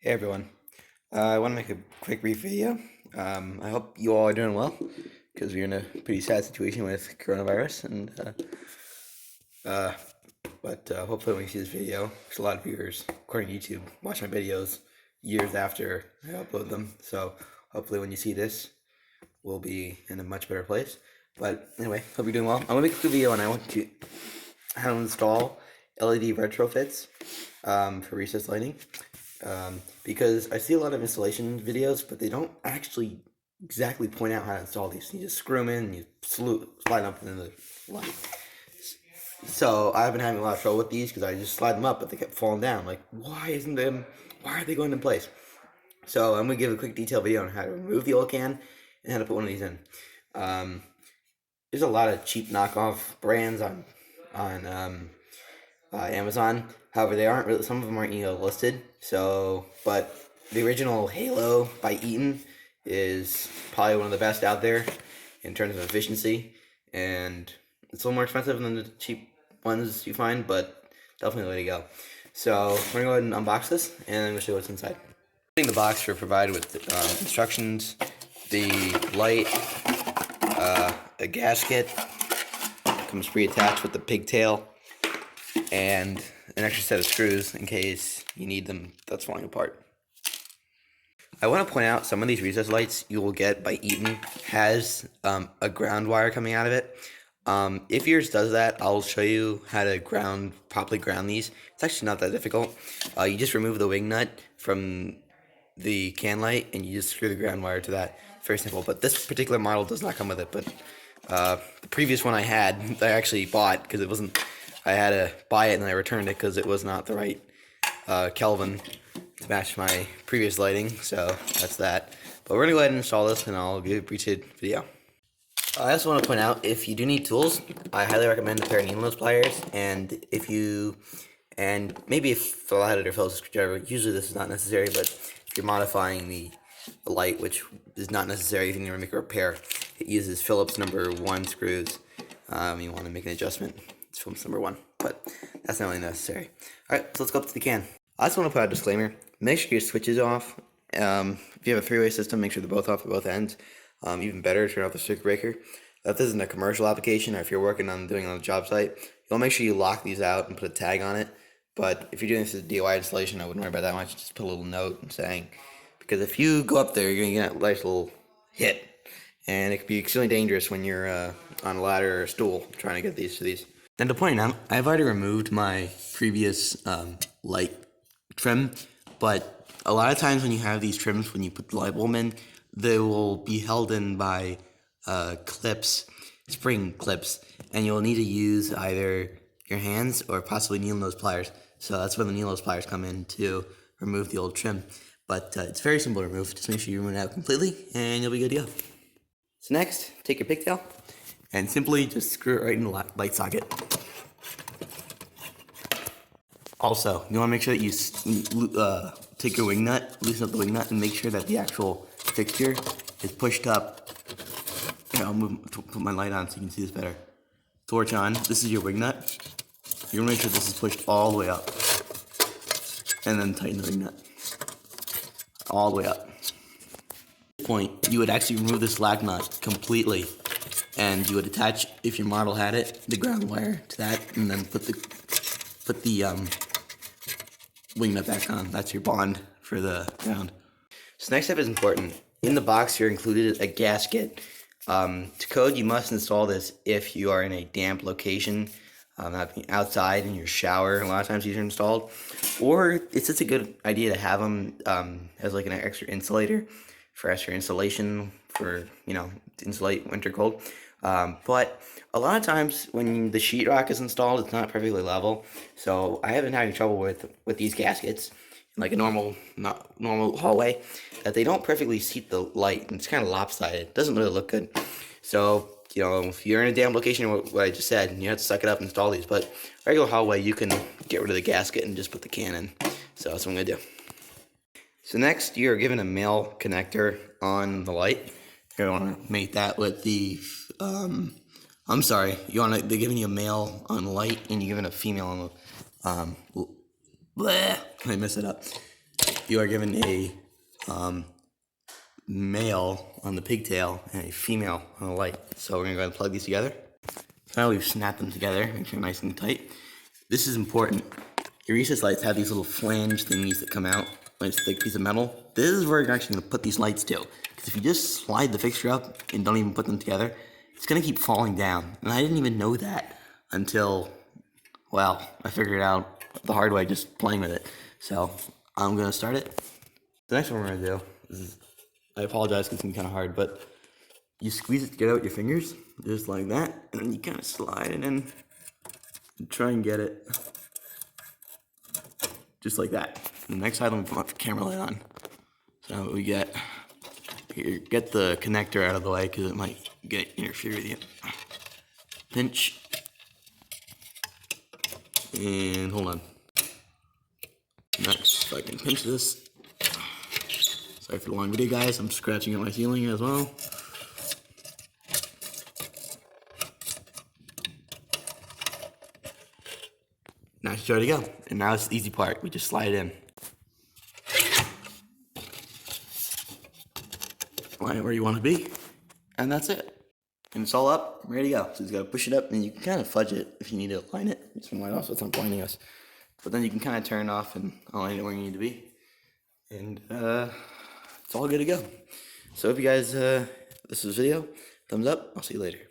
Hey everyone, I want to make a quick brief video. I hope you all are doing well because we're in a pretty sad situation with coronavirus, and uh, hopefully when you see this video, there's a lot of viewers, according to YouTube, watch my videos years after I upload them. So hopefully when you see this, we'll be in a much better place. But anyway, hope you're doing well. I'm gonna make a quick video, and I want to how to install LED retrofits for recessed lighting. Because I see a lot of installation videos, but they don't actually exactly point out how to install these. You just screw them in and you slide up into the light. So I've been having a lot of trouble with these because I just slide them up, but they kept falling down. Like, why are they going in place? So I'm gonna give a quick detailed video on how to remove the old can and how to put one of these in. There's a lot of cheap knockoff brands on Amazon. However, they aren't really, some of them aren't listed. So, but the original Halo by Eaton is probably one of the best out there in terms of efficiency, and it's a little more expensive than the cheap ones you find, but definitely the way to go. So we're gonna go ahead and unbox this, and I'm gonna show you what's inside. In the box, you're provided with instructions, the light, a gasket, comes pre-attached with the pigtail, and an extra set of screws in case you need them that's falling apart. I want to point out some of these recess lights you will get by Eaton has a ground wire coming out of it. If yours does that, I'll show you how to properly ground these. It's actually not that difficult. You just remove the wing nut from the can light and you just screw the ground wire to that. Very simple, but this particular model does not come with it. But the previous one I had, I actually bought because it wasn't. I had to buy it and then I returned it because it was not the right Kelvin to match my previous lighting. So that's that. But we're gonna go ahead and install this, and I'll give a brief video. I also want to point out, if you do need tools, I highly recommend a pair of needle nose pliers. And maybe if a lot of your Phillips screwdriver, usually this is not necessary, but if you're modifying the light, which is not necessary if you need to make a repair, it uses Phillips number 1 screws. You want to make an adjustment, it's Phillips number 1, but that's not really necessary. Alright, so let's go up to the can. I also want to put out a disclaimer. Make sure your switch is off. If you have a three-way system, make sure they're both off at both ends. Even better, turn off the circuit breaker. If this isn't a commercial application, or if you're doing it on a job site, you'll make sure you lock these out and put a tag on it. But if you're doing this as a DIY installation, I wouldn't worry about that much. Just put a little note saying, because if you go up there, you're going to get a nice little hit. And it could be extremely dangerous when you're on a ladder or a stool trying to get these to these. And to point out, I've already removed my previous light trim, but a lot of times when you have these trims, when you put the light bulb in, they will be held in by clips, spring clips, and you'll need to use either your hands or possibly needle nose pliers. So that's where the needle nose pliers come in to remove the old trim. But it's very simple to remove. Just make sure you remove it out completely, and you'll be good to go. So next, take your pigtail and simply just screw it right in the light socket. Also, you want to make sure that you take your wing nut, loosen up the wing nut, and make sure that the actual fixture is pushed up. Here, I'll put my light on so you can see this better. Torch on. This is your wing nut. You want to make sure this is pushed all the way up, and then tighten the wing nut all the way up. At this point, you would actually remove this slack nut completely, and you would attach, if your model had it, the ground wire to that, and then put the wing nut back on. That's your bond for the ground. So next step is important. In the box, you're included a gasket. To code, you must install this if you are in a damp location, outside in your shower. A lot of times these are installed, or it's just a good idea to have them as like an extra insulator for extra insulation for to insulate winter cold. But a lot of times when the sheetrock is installed, it's not perfectly level. So I have been having trouble with these gaskets, like a normal hallway, that they don't perfectly seat the light, and it's kind of lopsided. It doesn't really look good. So if you're in a damp location, what I just said, you have to suck it up and install these. But regular hallway, you can get rid of the gasket and just put the can in. So that's what I'm gonna do. So next, you're given a male connector on the light. You want to mate that with the, they're giving you a male on the light, and you're giving a female on the, I mess it up. you are given a male on the pigtail and a female on the light. So we're gonna go ahead and plug these together. So now we've snapped them together, make sure they're nice and tight. This is important. Your recess lights have these little flange thingies that come out, like it's a thick piece of metal. This is where you're actually gonna put these lights to. Because if you just slide the fixture up and don't even put them together, it's gonna keep falling down. And I didn't even know that until, well, I figured it out the hard way just playing with it. So I'm gonna start it. The next one we're gonna do is, I apologize because it's gonna be kind of hard, but you squeeze it together with your fingers, just like that, and then you kind of slide it in and try and get it just like that. And the next item, we put the camera light on. So what we get here, get the connector out of the way because it might interfere with you. Pinch. And hold on. Next, if I can pinch this. Sorry for the long video, guys. I'm scratching at my ceiling as well. Now it's ready to go. And now it's the easy part. We just slide it in. Line it where you want to be. And that's it. And it's all up, ready to go. So you just gotta push it up, and you can kind of fudge it if you need to align it. Just want to line off so it's not blinding us. But then you can kind of turn it off and align it where you need to be. And it's all good to go. So if you guys, this was the video, thumbs up. I'll see you later.